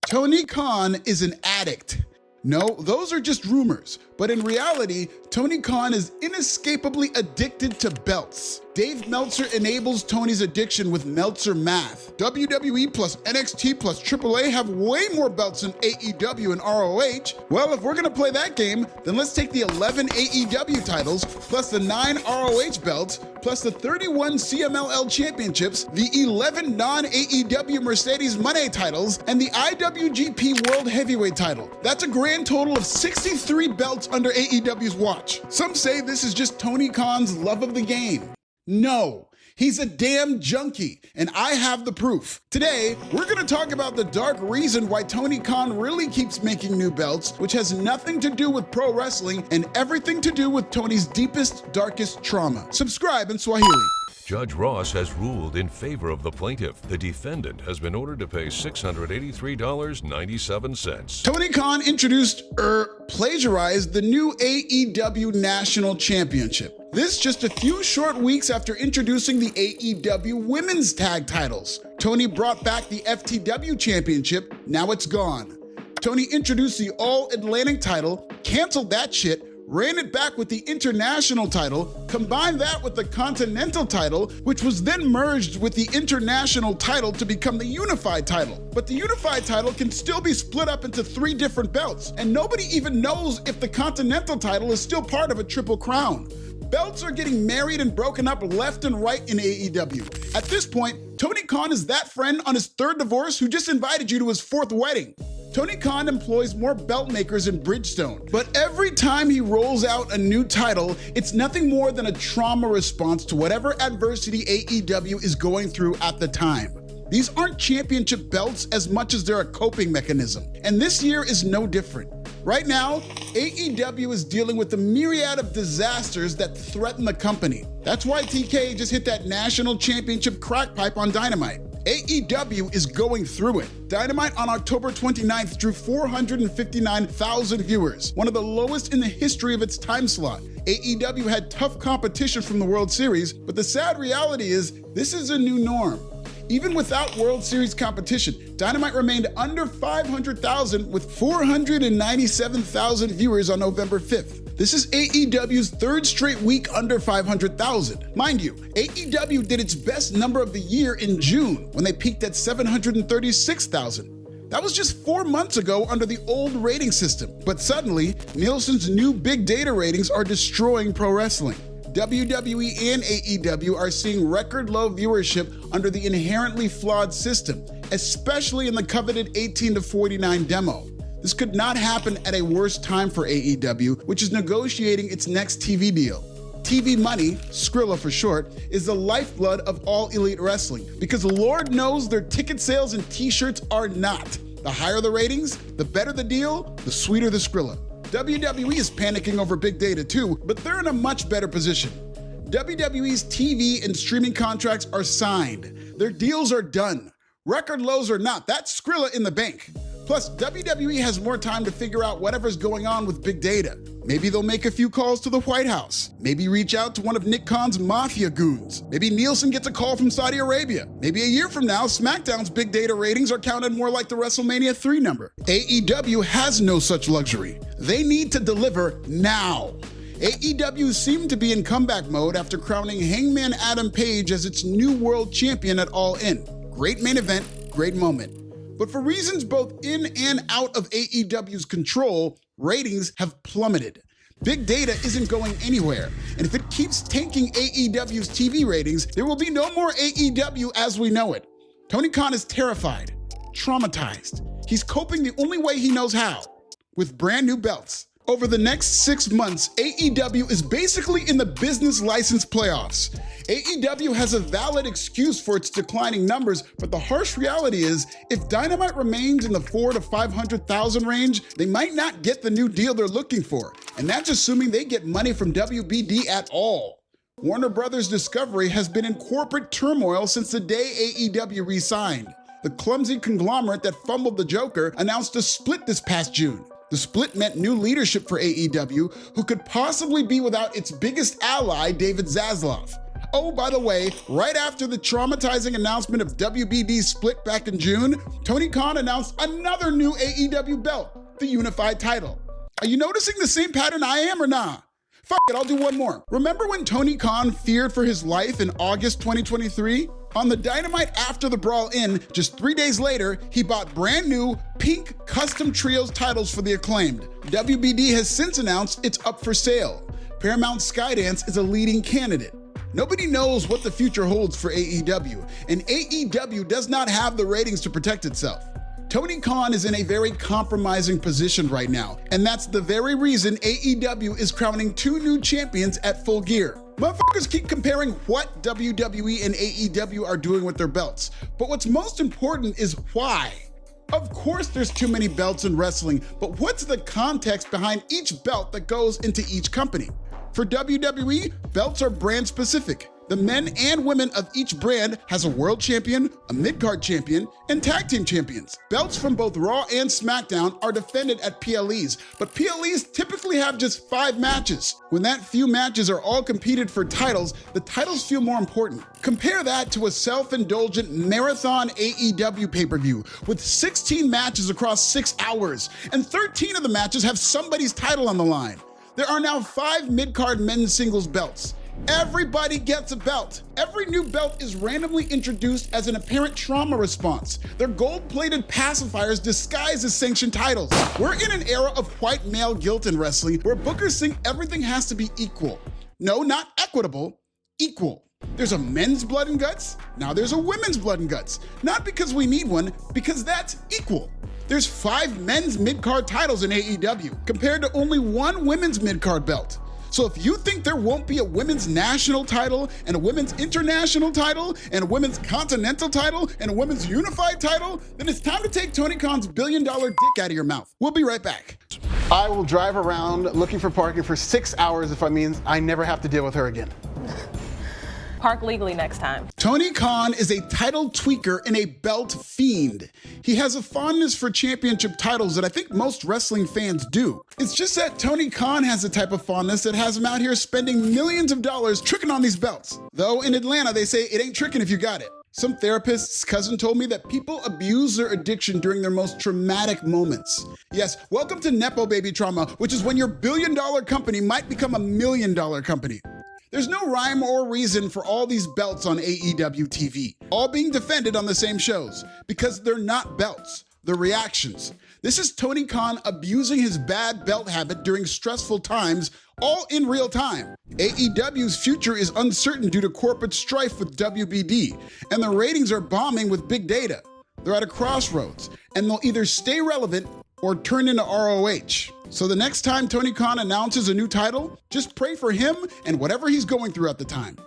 Tony Khan is an addict. No, those are just rumors, but in reality, Tony Khan is inescapably addicted to belts. Dave Meltzer enables Tony's addiction with Meltzer Math. WWE plus NXT plus AAA have way more belts than AEW and ROH. Well, if we're gonna play that game, then let's take the 11 AEW titles, plus the 9 ROH belts, plus the 31 CMLL Championships, the 11 non-AEW Mercedes Money titles, and the IWGP World Heavyweight Title. That's a grand total of 63 belts under AEW's watch. Some say this is just Tony Khan's love of the game. No, he's a damn junkie, and I have the proof. Today, we're gonna talk about the dark reason why Tony Khan really keeps making new belts, which has nothing to do with pro wrestling and everything to do with Tony's deepest, darkest trauma. Subscribe in Swahili. Judge Ross has ruled in favor of the plaintiff. The defendant has been ordered to pay $683.97. Tony Khan plagiarized the new AEW National Championship. This just a few short weeks after introducing the AEW Women's Tag Titles. Tony brought back the FTW Championship, now it's gone. Tony introduced the All-Atlantic title, canceled that shit, ran it back with the International title, combined that with the Continental title, which was then merged with the International title to become the Unified title. But the Unified title can still be split up into 3 different belts, and nobody even knows if the Continental title is still part of a Triple Crown. Belts are getting married and broken up left and right in AEW. At this point, Tony Khan is that friend on his 3rd divorce who just invited you to his 4th wedding. Tony Khan employs more belt makers in Bridgestone, but every time he rolls out a new title, it's nothing more than a trauma response to whatever adversity AEW is going through at the time. These aren't championship belts as much as they're a coping mechanism, and this year is no different. Right now, AEW is dealing with a myriad of disasters that threaten the company. That's why TK just hit that national championship crack pipe on Dynamite. AEW is going through it. Dynamite on October 29th drew 459,000 viewers, one of the lowest in the history of its time slot. AEW had tough competition from the World Series, but the sad reality is this is a new norm. Even without World Series competition, Dynamite remained under 500,000 with 497,000 viewers on November 5th. This is AEW's 3rd straight week under 500,000. Mind you, AEW did its best number of the year in June when they peaked at 736,000. That was just 4 months ago under the old rating system. But suddenly, Nielsen's new big data ratings are destroying pro wrestling. WWE and AEW are seeing record low viewership under the inherently flawed system, especially in the coveted 18 to 49 demo. This could not happen at a worse time for AEW, which is negotiating its next TV deal. TV money, Skrilla for short, is the lifeblood of all elite wrestling, because Lord knows their ticket sales and t-shirts are not. The higher the ratings, the better the deal, the sweeter the Skrilla. WWE is panicking over big data too, but they're in a much better position. WWE's TV and streaming contracts are signed. Their deals are done. Record lows or not, that's Skrilla in the bank. Plus, WWE has more time to figure out whatever's going on with big data. Maybe they'll make a few calls to the White House. Maybe reach out to one of Nick Khan's mafia goons. Maybe Nielsen gets a call from Saudi Arabia. Maybe a year from now, SmackDown's big data ratings are counted more like the WrestleMania 3 number. AEW has no such luxury. They need to deliver now. AEW seemed to be in comeback mode after crowning Hangman Adam Page as its new world champion at All In. Great main event, great moment. But for reasons both in and out of AEW's control, ratings have plummeted. Big data isn't going anywhere, and if it keeps tanking AEW's TV ratings, there will be no more AEW as we know it. Tony Khan is terrified, traumatized. He's coping the only way he knows how, with brand new belts. Over the next 6 months, AEW is basically in the business license playoffs. AEW has a valid excuse for its declining numbers, but the harsh reality is, if Dynamite remains in the 400,000 to 500,000 range, they might not get the new deal they're looking for, and that's assuming they get money from WBD at all. Warner Brothers Discovery has been in corporate turmoil since the day AEW re-signed. The clumsy conglomerate that fumbled the Joker announced a split this past June. The split meant new leadership for AEW, who could possibly be without its biggest ally, David Zaslav. Oh, by the way, right after the traumatizing announcement of WBD's split back in June, Tony Khan announced another new AEW belt, the Unified title. Are you noticing the same pattern I am or nah? Fuck it, I'll do one more. Remember when Tony Khan feared for his life in August 2023? On the Dynamite after the Brawl In, just 3 days later, he bought brand new pink custom trios titles for the Acclaimed. WBD has since announced it's up for sale. Paramount Skydance is a leading candidate. Nobody knows what the future holds for AEW, and AEW does not have the ratings to protect itself. Tony Khan is in a very compromising position right now, and that's the very reason AEW is crowning 2 new champions at Full Gear. Motherfuckers keep comparing what WWE and AEW are doing with their belts, but what's most important is why. Of course there's too many belts in wrestling, but what's the context behind each belt that goes into each company? For WWE, belts are brand specific. The men and women of each brand has a world champion, a mid-card champion, and tag team champions. Belts from both Raw and SmackDown are defended at PLEs, but PLEs typically have just 5 matches. When that few matches are all competed for titles, the titles feel more important. Compare that to a self-indulgent marathon AEW pay-per-view with 16 matches across 6 hours, and 13 of the matches have somebody's title on the line. There are now 5 mid-card men's singles belts. Everybody gets a belt. Every new belt is randomly introduced as an apparent trauma response. They're gold-plated pacifiers disguised as sanctioned titles. We're in an era of white male guilt in wrestling where bookers think everything has to be equal. No, not equitable, equal. There's a men's blood and guts, now there's a women's blood and guts. Not because we need one, because that's equal. There's 5 men's mid-card titles in AEW compared to only 1 women's mid-card belt. So if you think there won't be a women's national title and a women's international title and a women's continental title and a women's unified title, then it's time to take Tony Khan's billion-dollar dick out of your mouth. We'll be right back. I will drive around looking for parking for 6 hours if it means I never have to deal with her again. Park legally next time. Tony Khan is a title tweaker and a belt fiend. He has a fondness for championship titles that I think most wrestling fans do. It's just that Tony Khan has a type of fondness that has him out here spending millions of dollars tricking on these belts. Though in Atlanta, they say it ain't tricking if you got it. Some therapist's cousin told me that people abuse their addiction during their most traumatic moments. Yes, welcome to Nepo Baby trauma, which is when your billion-dollar company might become a million-dollar company. There's no rhyme or reason for all these belts on AEW TV, all being defended on the same shows, because they're not belts, they're reactions. This is Tony Khan abusing his bad belt habit during stressful times, all in real time. AEW's future is uncertain due to corporate strife with WBD, and the ratings are bombing with big data. They're at a crossroads, and they'll either stay relevant or turn into ROH. So the next time Tony Khan announces a new title, just pray for him and whatever he's going through at the time.